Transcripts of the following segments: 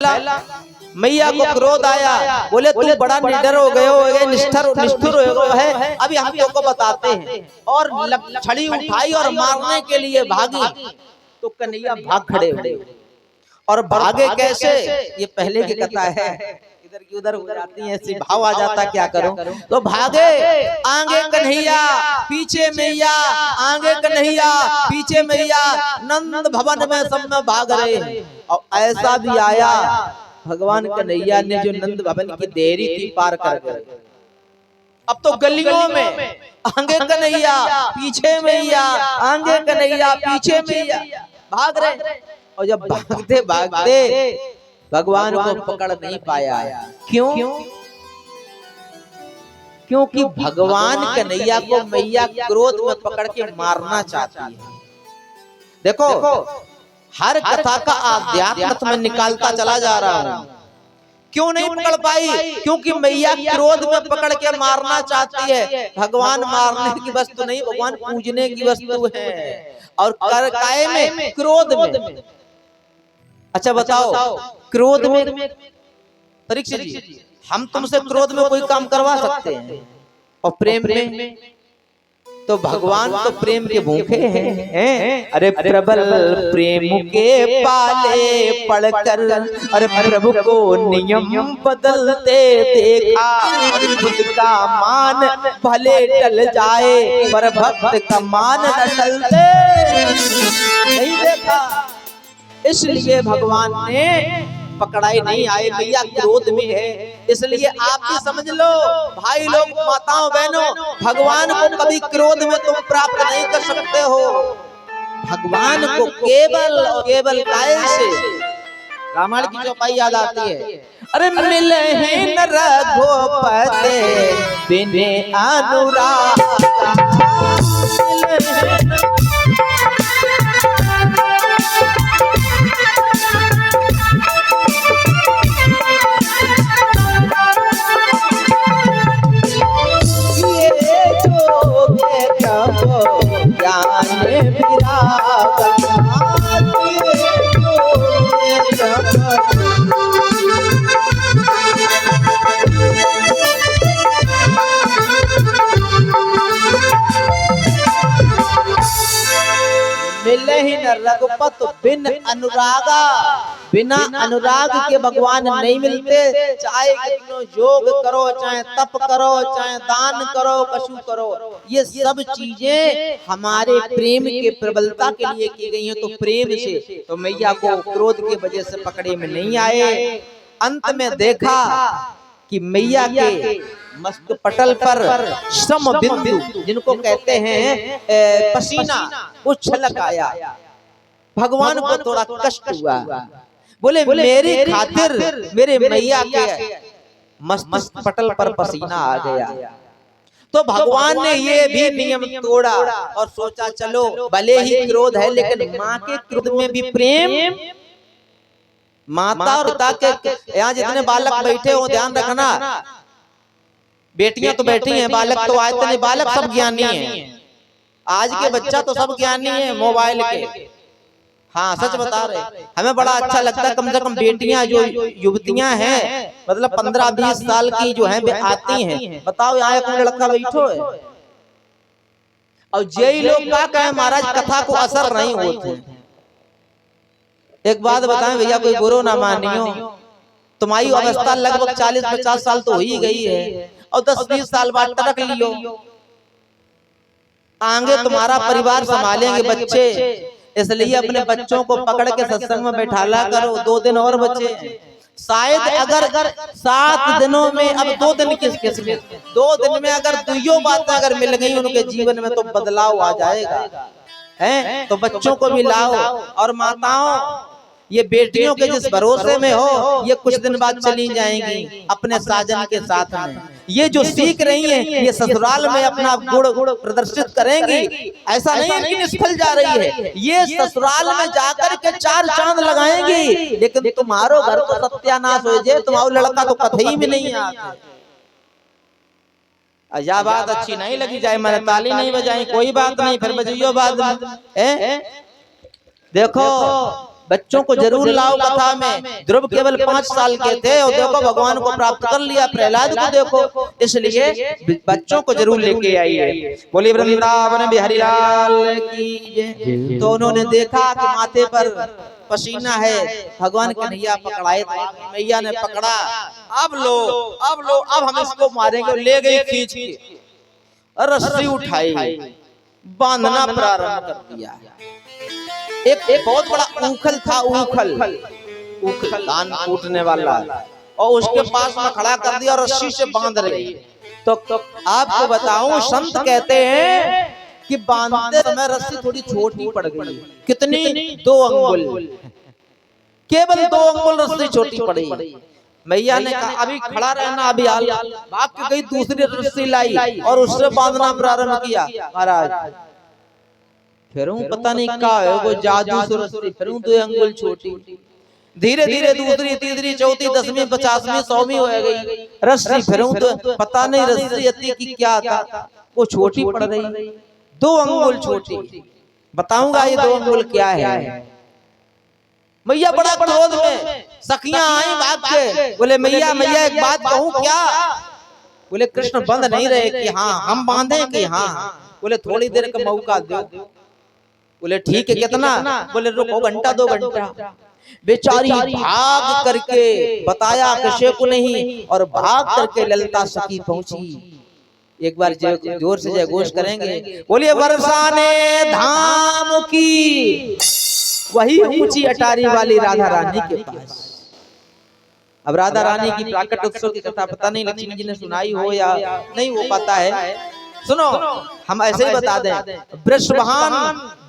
मैया को क्रोध आया, बोले तू बड़ा निडर हो गए हो, निष्ठुर हो गए है, अभी हम तुमको बताते हैं। और छड़ी उठाई और मारने के लिए भागी, तो कन्हैया भाग खड़े हुए। और भागे कैसे, ये पहले की कथा है, इधर की उधर हो जाती है, ऐसी भाव आ जाता क्या करूं। तो भागे, आगे कन्हैया पीछे मैया, आगे कन्हैया पीछे मैया, नंद भवन में सब में भाग रहे। और ऐसा भी आया, भगवान कन्हैया ने जो नंद भवन की देरी थी पार कर गए। अब तो गलियों में आगे कन्हैया पीछे मैया, आगे कन्हैया पीछे मैया भाग रहे। और जब भागते भागते भगवान को पकड़ नहीं पाया। क्यों? क्योंकि भगवान कन्हैया को मैया क्रोध में पकड़ के मारना चाहती है। देखो, हर कथा का आध्यात्म में निकालता चला जा रहा हूं। क्यों नहीं पकड़ पाई? क्योंकि मैया क्रोध में पकड़ के मारना चाहती है। भगवान मारने की वस्तु नहीं, भगवान पूजने की वस्तु है। और काय में? क्रोध में। अच्छा बताओ, क्रोध में परीक्षित जी, हम तुमसे क्रोध में कोई काम करवा सकते हैं? और प्रेम में तो भगवान तो प्रेम के भूखे हैं। अरे प्रबल प्रेम के पाले पढ़कर, अरे प्रभु को नियम बदलते देखा। खुद का मान भले टल जाए, पर भक्त का मान न टलते नहीं देखा। इसलिए भगवान ने पकड़ाई नहीं आए, मैया क्रोध में है। इसलिए आप भी समझ लो भाई लोग, माताओं बहनों, भगवान को कभी क्रोध में तुम प्राप्त नहीं कर सकते हो। भगवान को केवल और केवल काय से, रामायण की चौपाई याद आती है, अरे मिले हैं न रघुपति बिने अनुराग। मिले ही न रघुपत बिन अनुरागा, बिना अनुराग के भगवान नहीं मिलते। चाहे कितनो योग करो, चाहे तप करो, चाहे दान करो, कछु करो, ये सब चीजें हमारे प्रेम के प्रबलता के लिए की गई हैं। तो प्रेम से तो मैया को क्रोध की वजह से पकड़े में नहीं आए। अंत में देखा कि मैया के मस्तक पटल पर श्रम बिंदु, जिनको कहते हैं पसीना, वो छलक आया। भगवान को थोड़ा कष्ट हुआ, बोले मेरी खातिर मेरे मैया के मस्तक पटल पर पसीना आ गया। तो भगवान ने ये भी नियम तोड़ा और सोचा चलो भले ही क्रोध है, लेकिन माँ के क्रोध में भी प्रेम। माता और पिता के यहाँ जितने बालक बैठे हो ध्यान रखना, बेटियां तो बैठी हैं, बालक तो आए तो नहीं, बालक सब ज्ञानी हैं। आज के बच्चा तो सब ज्ञानी है मोबाइल के। हाँ सच बता रहे, हमें बड़ा अच्छा लगता है कम से कम बेटियां जो युवतियां हैं, मतलब 15-20 साल की जो हैं आती हैं। बताओ यहाँ एक लड़का बैठो है, और यही लोग क्या कहे महाराज कथा को असर नहीं होते। एक बात बताएं भैया, कोई बुरो ना मानियो, तुम्हारी अवस्था लगभग 40-50 साल तो हो ही गई है, और 10-20 साल बाद तड़क लियो, आगे तुम्हारा परिवार संभालेंगे बच्चे। इसलिए अपने बच्चों को पकड़ के सत्संग में बैठाला करो। 2 दिन और बचे, शायद अगर 7 दिनों में, अब 2 दिन किस में, 2 दिन में अगर 2 बातें अगर मिल गई उनके जीवन में तो बदलाव आ जाएगा। हैं तो बच्चों को भी लाओ। और माताओं, ये बेटियों के जिस भरोसे में हो, ये कुछ दिन बाद चली जाएंगी अपने साजन के साथ में। ये जो सीख रही हैं, ये ससुराल में अपना गुण प्रदर्शित करेंगी। ऐसा नहीं है कि निष्फल जा रही है, ये ससुराल में जाकर के 4 चांद लगाएंगी। लेकिन तुम्हारो घर तो सत्यानाश हो जाए, तुम्हारा लड़का तो कथई में नहीं आता। या बात अच्छी नहीं लगी जाए, मैंने ताली नहीं बजाई, कोई बात नहीं, फिर बजाइयो बाद में। देखो बच्चों को जरूर लाओ कथा में। ध्रुव केवल 5 साल के थे और देखो भगवान को प्राप्त कर लिया, प्रहलाद को देखो, इसलिए बच्चों को जरूर लेके आइए। बोलिए वृंदावन बिहारी लाल की जय। तो उन्होंने देखा कि माथे पर पसीना है, भगवान कन्हैया पकड़ाए, मैया ने पकड़ा, अब लो अब हम इसको मारेंगे। ले गई खींच के, रस्सी उठाई, बांधना प्रारंभ कर दिया। एक बहुत बड़ा ऊखल था, ऊखल कान फूटने वाला, और उसके पास में खड़ा कर दिया और रस्सी से बांध रही। तो आपको बताऊं, संत कहते हैं कि बांधते समय रस्सी थोड़ी छोटी पड़ गई। कितनी? 2 अंगुल, केवल 2 अंगुल रस्सी छोटी पड़ी। मैया ने कहा अभी खड़ा रहना, अभी भाग के गई, दूसरी रस्सी लाई और उससे बांधना प्रारंभ किया। महाराज फिर पता नहीं क्या है, वो जादू से रस्सी फिर 2 अंगुल छोटी, धीरे धीरे दूसरी, तीसरी, चौथी, 10वीं, 50वीं, 100वीं हो गई रस्सी। फिर तो पता नहीं रस्सी अति की क्या था, वो छोटी पड़ रही, 2 अंगुल छोटी। बताऊंगा ये 2 अंगुल क्या है। मैया बड़ा क्रोध में, सखियां आई भाग के, बोले मैया मैया एक बात कहूं क्या? बोले कृष्ण बंध नहीं रहे कि हाँ हम बांधे कि हाँ? बोले थोड़ी देर का मौका दो। बोले ठीक है, कितना? बोले रुको, घंटा 2 घंटा। बेचारी भाग करके, बताया किसी को नहीं, और भाग करके ललिता सखी पहुंची। एक बार जोर से जय घोष करेंगे, बोलिए बरसाने धाम की, वही ऊंची अटारी वाली राधा रानी के पास। अब राधा रानी की प्राकट उत्सव की कथा पता नहीं लक्ष्मी जी ने सुनाई हो या नहीं, वो पता है। सुनो, हम ऐसे ही बता दें, वृषभान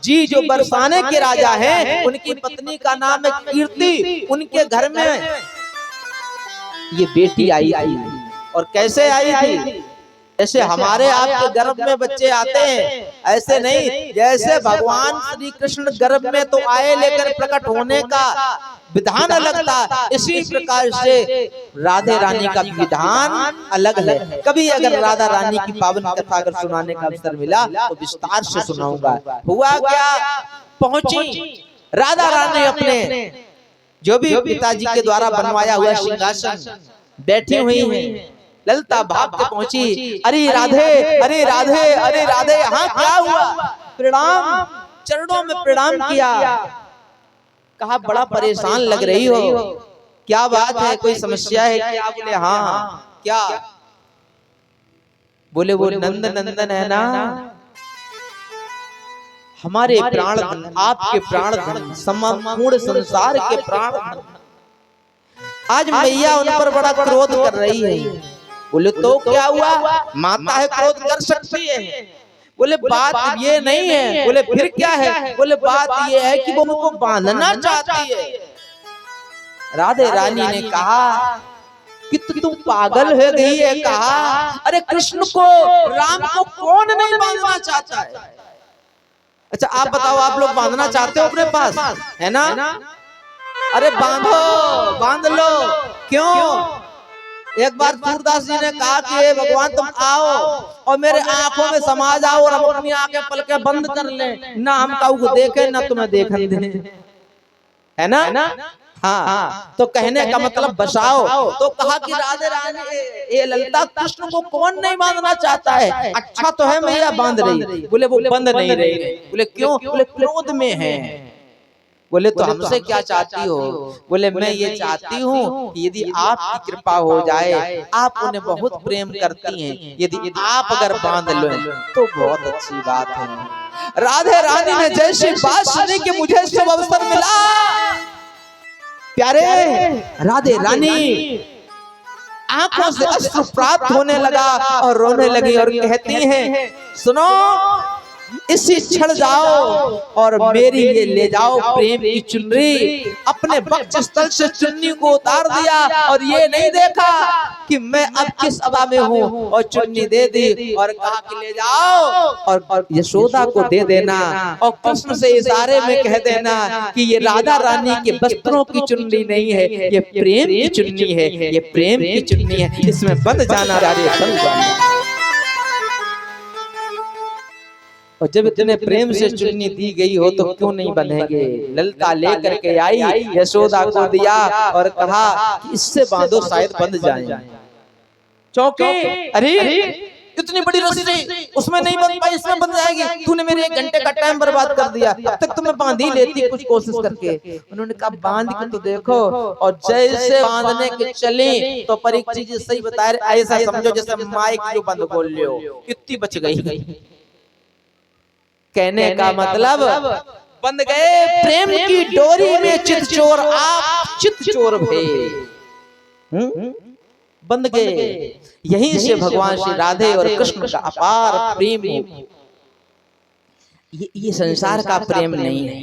जी जो बरसाने के राजा हैं, उनकी पत्नी का नाम है कीर्ति। उनके घर में ये बेटी आई थी, और कैसे आई थी? जैसे हमारे आपके गर्भ में बच्चे आते हैं, ऐसे नहीं, जैसे भगवान श्री कृष्ण गर्भ में तो आए, लेकर प्रकट होने का विधान अलग था, इसी प्रकार से राधे रानी का विधान अलग है। कभी अगर राधा रानी की पावन कथा अगर सुनाने का अवसर मिला तो विस्तार से सुनाऊंगा। हुआ क्या, पहुंची राधा रानी अपने जो भी पिताजी के द्वारा बनवाया हुआ सिंहासन, बैठी हुई है। ललिता भाग के पहुंची, अरे राधे, अरे राधे, अरे राधे, यहाँ क्या हुआ? प्रणाम, चरणों में प्रणाम किया। कहा बड़ा परेशान लग रही हो, क्या बात है, कोई समस्या है क्या? बोले हाँ, क्या? बोले वो नंद नंदन है ना, हमारे प्राण धन, आपके प्राण धन, संपूर्ण संसार के प्राण धन। आज मैया उन पर बड़ा क्रोध कर रही है। बोले तो क्या हुआ? माता है, क्रोध कर सकती है। बोले बात ये नहीं है। बोले फिर क्या है? बोले बात ये है कि वो उनको बांधना चाहती है। राधे रानी ने कहा कि तुम पागल हो गई है। कहा अरे कृष्ण को, राम को कौन नहीं बांधना चाहता है? अच्छा आप बताओ, आप लोग बांधना चाहते हो अपने पास, है ना? अरे बांधो, बांध लो। क्यों? एक बार सूरदास जी ने कहा कि भगवान तुम आओ और मेरे आंखों में समा जाओ और हम अपनी आंखें पलकें बंद कर लें, ना हम काऊ देखे ना तुम्हें देखने दें, है ना? हाँ, तो कहने का मतलब बसाओ। तो कहा कि राधे रानी, ये ललिता, कृष्ण को कौन नहीं बांधना चाहता है? अच्छा तो है मैया बांध रही। बोले वो बंद नहीं रही। बोले क्यों? बोले क्रोध में है। बोले तो हमसे क्या चाहती हो? बोले मैं ये चाहती हूँ कि यदि आपकी कृपा हो जाए, आप उन्हें बहुत प्रेम करती हैं, यदि आप अगर बांध लो तो बहुत अच्छी बात है। राधे रानी ने जैसी बात सुनी कि मुझे शुभ अवसर मिला, प्यारे राधे रानी आंखों से अश्रु प्राप्त होने लगा और रोने लगी और कहती हैं, सुनो इसी क्षण जाओ और मेरी ये ले जाओ प्रेम की चुनरी। अपने वक्षस्थल से चुन्नी को उतार दिया और ये नहीं देखा कि मैं अब किस सभा में हूँ, और चुन्नी दे दी और कहा कि ले जाओ और यशोदा को दे देना और कृष्ण से इशारे में कह देना कि ये राधा रानी के वस्त्रों की चुन्नी नहीं है, ये प्रेम की चुन्नी है, ये प्रेम की चुन्नी है, इसमें बंध जाना। और जब इतने प्रेम से चुन्नी दी गई हो तो क्यों नहीं बंधेंगे। ललता लेकर के आई, यशोदा को दिया और कहा कि इससे बांधो शायद बंध जाए। चौके, अरे इतनी बड़ी रस्सी उसमें नहीं बंध पाई, इसमें बंध जाएगी। तूने मेरे 1 घंटे का टाइम बर्बाद कर दिया, अब तक तो मैं बांध ही लेती कुछ कोशिश करके। उन्होंने कहा बांध के तो देखो। और जैसे बांधने के चले तो परीक्षित जी सही बता रहे, ऐसा समझो जैसे माइक जो बंद खोल लियो, इतनी बच गई। कहने का मतलब बंध गए प्रेम की डोरी में चित चोर, आप चित चोर भे, बंध गए। यहीं से भगवान श्री राधे और कृष्ण का अपार प्रेम हो। ये संसार का प्रेम नहीं है,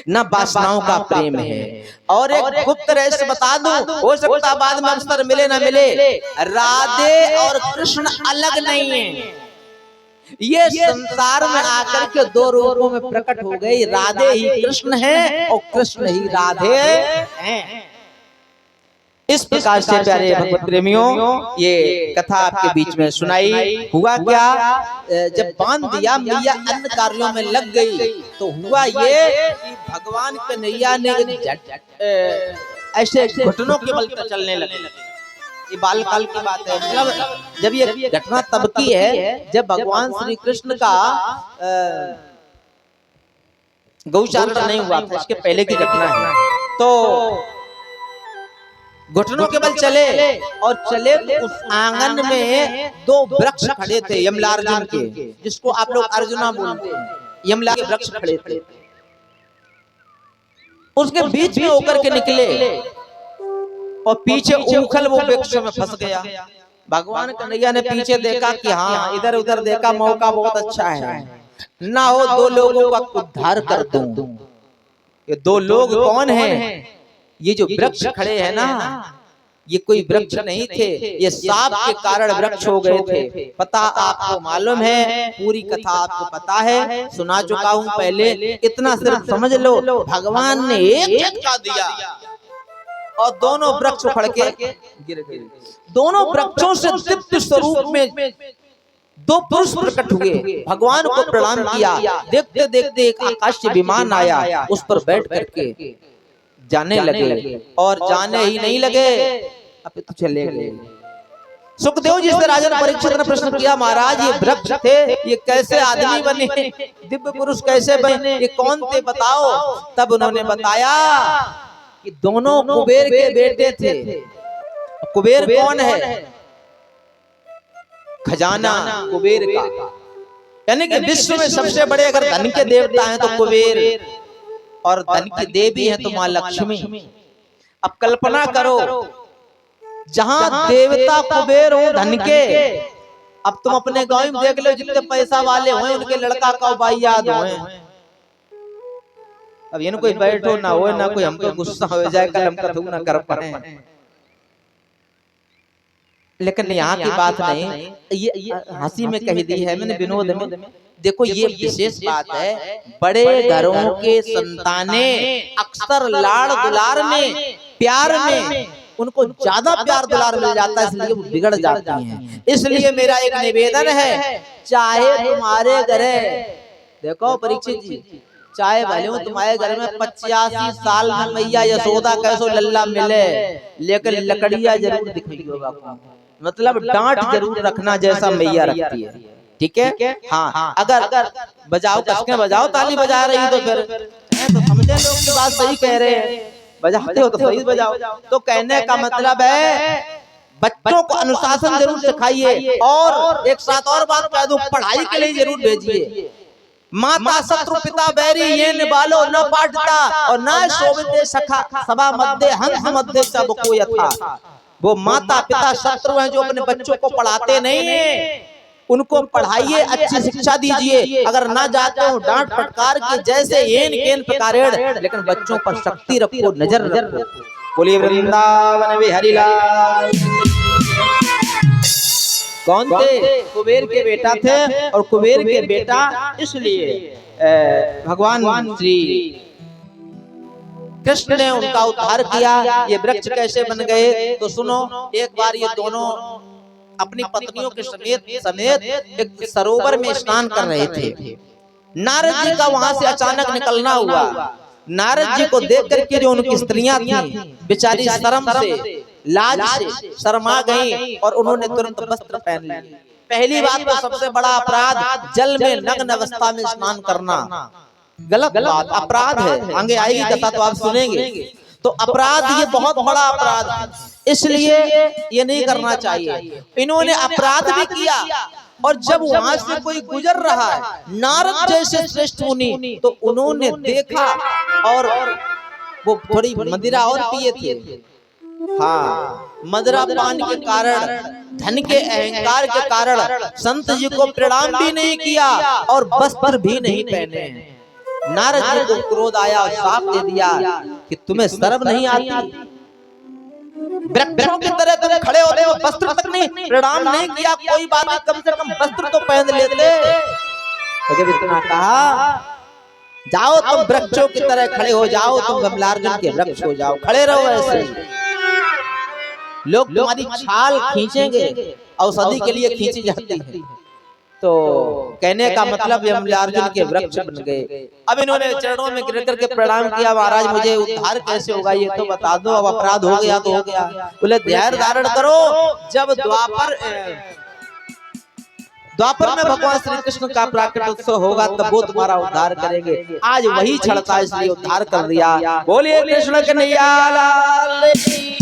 न वासनाओं का प्रेम है। और एक गुप्त रहस्य बता दूं, हो सकता बाद में अवसर मिले न मिले, राधे और कृष्ण अलग नहीं है। ये संसार में आकर के 2 रूपों में प्रकट हो गई, राधे ही कृष्ण है और कृष्ण ही राधे हैं। इस प्रकार से प्यारे भगवत प्रेमियों, ये कथा आपके बीच में सुनाई। हुआ क्या, जब बांध दिया मैया अन्य कार्यों में लग गई तो हुआ ये कि भगवान कन्हैया ने ऐसे घुटनों के बल पर चलने लगे। ये बाल काल की बात है, मतलब जब ये घटना तब की है जब भगवान श्री कृष्ण का गौचारण नहीं हुआ था, इसके पहले की घटना है। तो घुटनों के बल चले और चले तो उस आंगन में 2 वृक्ष खड़े थे यमलार्जुन के, जिसको आप लोग अर्जुना बोलते हैं। यमला के वृक्ष खड़े थे, उसके बीच में होकर के निकले और पीछे ऊखल वो वृक्ष में फंस गया। भगवान कन्हैया ने पीछे देखा कि हाँ, इधर उधर देखा, मौका बहुत अच्छा है, ना हो 2 लोगों का उद्धार कर दूं। ये 2 लोग कौन हैं? ये जो वृक्ष खड़े हैं ना, ये कोई वृक्ष नहीं थे, ये सांप के कारण वृक्ष हो गए थे। पता आपको मालूम है, पूरी कथा आपको पता है, सुना चुका हूं पहले। इतना सिर्फ समझ लो, भगवान ने एक झटका दिया और दोनों वृक्ष उखड़ के गिर गए। दोनों वृक्षों से दिव्य स्वरूप में 2 पुरुष प्रकट हुए, भगवान को प्रणाम किया। देखते देखते एक आकाश से विमान आया, उस पर बैठ करके जाने लगे। और जाने ही नहीं लगे, अब तो चले गए। सुखदेव जी से राजा परीक्षित ने प्रश्न किया, महाराज ये वृक्ष थे, ये कैसे आदमी बने, दिव्य पुरुष कैसे बने, ये कौन थे बताओ। तब उन्होंने बताया कि दोनों कुबेर के बेटे थे। कुबेर कौन है? खजाना कुबेर का, यानी कि विश्व में सबसे बड़े अगर धन के देवता हैं तो कुबेर, और धन की देवी है तो मां लक्ष्मी। अब कल्पना करो, जहां देवता कुबेर हो धन के, अब तुम अपने गांव में देख लो जितने पैसा वाले हो उनके लड़का का बाई याद हो। अब ये कोई बैठो ना हो ना कोई हमको गुस्सा हो जाए, कल हम कथू ना कर पाए। लेकिन यहाँ की बात नहीं, ये हंसी में कही दी है मैंने, विनोद में। देखो ये विशेष बात है, बड़े घरों के संताने अक्सर लाड़ दुलार में, प्यार में उनको ज्यादा प्यार दुलार मिल जाता है, इसलिए वो बिगड़ जाती हैं। इसलिए मेरा एक निवेदन है, चाहे तुम्हारे घरे, देखो परीक्षित जी, चाहे भले हो तुम्हारे घर में 85 साल में मैया यशोदा कैसो लल्ला मिले, लेकिन लकड़िया जरूर दिखेगी होगा, मतलब डांट जरूर रखना जैसा मैया रखती है। ठीक है, हाँ, अगर बजाओ कसके बजाओ, ताली बजा रही तो फिर तो समझे लोग की बात सही कह रहे हैं, बजाते हो तो सही बजाओ। तो कहने का मतलब है बच्चों को अनुशासन जरूर सिखाइए, और एक साथ और बात कह दूं, पढ़ाई के लिए जरूर भेजिए। माता शत्रु पिता बैरी ये निबालो न पाठता और न शोभिते सखा सभा मध्य हंस मध्य सब को यथा। वो माता पिता शत्रु हैं जो अपने बच्चों को पढ़ाते नहीं है, उनको पढ़ाइए, अच्छी शिक्षा दीजिए। अगर ना जाते हो डांट फटकार के जैसे येन केन प्रकारेण, लेकिन बच्चों पर शक्ति रखो, नजर रखो। बोलिए वृंदावन बिहारी लाल। कौन थे? कुबेर के बेटा थे, और कुबेर के बेटा इसलिए भगवान श्री कृष्ण ने उनका उद्धार किया। ये वृक्ष कैसे बन गए तो सुनो। एक बार ये दोनों अपनी पत्नियों के समेत एक सरोवर में स्नान कर रहे थे। नारद जी का वहां से अचानक निकलना हुआ। नारद जी को देख करके जो उनकी स्त्रियां थीं बेचारी शर्म से, लाज से शर्मा गईं और उन्होंने तुरंत वस्त्र पहन लिए। पहली बात तो सबसे बड़ा अपराध जल में नग्न अवस्था में स्नान करना, गलत बात, अपराध है। आगे आएगी कथा तो आप सुनेंगे। तो अपराध ये बहुत बड़ा अपराध है, इसलिए ये नहीं करना चाहिए। इन्होंने अपराध भी किया और जब वहां से कोई गुजर रहा है नारद जैसे श्रेष्ठ मुनि, तो उन्होंने देखा और वो थोड़ी मदिरा और पिए थे। हाँ, मदिरा पान के कारण, धन के अहंकार के कारण संत जी को प्रणाम भी नहीं किया और वस्त्र भी नहीं पहने। नारद जी को क्रोध आया और शाप दे दिया कि तुम्हें शर्म नहीं आती, वृक्षों की तरह तुम खड़े होते हो, वस्त्र तक नहीं, प्रणाम नहीं किया, कोई बात नहीं, कम से कम वस्त्र तो पहन लेते। तो जब इतना कहा, जाओ तुम वृक्षों की तरह खड़े हो जाओ, तुम कमलार्जुन के वृक्ष हो जाओ, खड़े रहो ऐसे, लोग तुम्हारी छाल खींचेंगे, औषधि के लिए खींची जाती है। तो कहने का मतलब यमलार्जुन के वृक्ष बन गए। अब इन्होंने चरणों में गिर करके प्रणाम किया, महाराज मुझे उद्धार कैसे होगा ये तो बता दो, अब अपराध हो गया तो हो गया। बोले धैर्य धारण करो, जब द्वापर में भगवान श्री कृष्ण का प्राकट उत्सव होगा तब वो तुम्हारा उद्धार करेंगे। आज वही छड़ता इसलिए उद्धार कर दिया। बोलिए कृष्ण कन्हैया लाल की।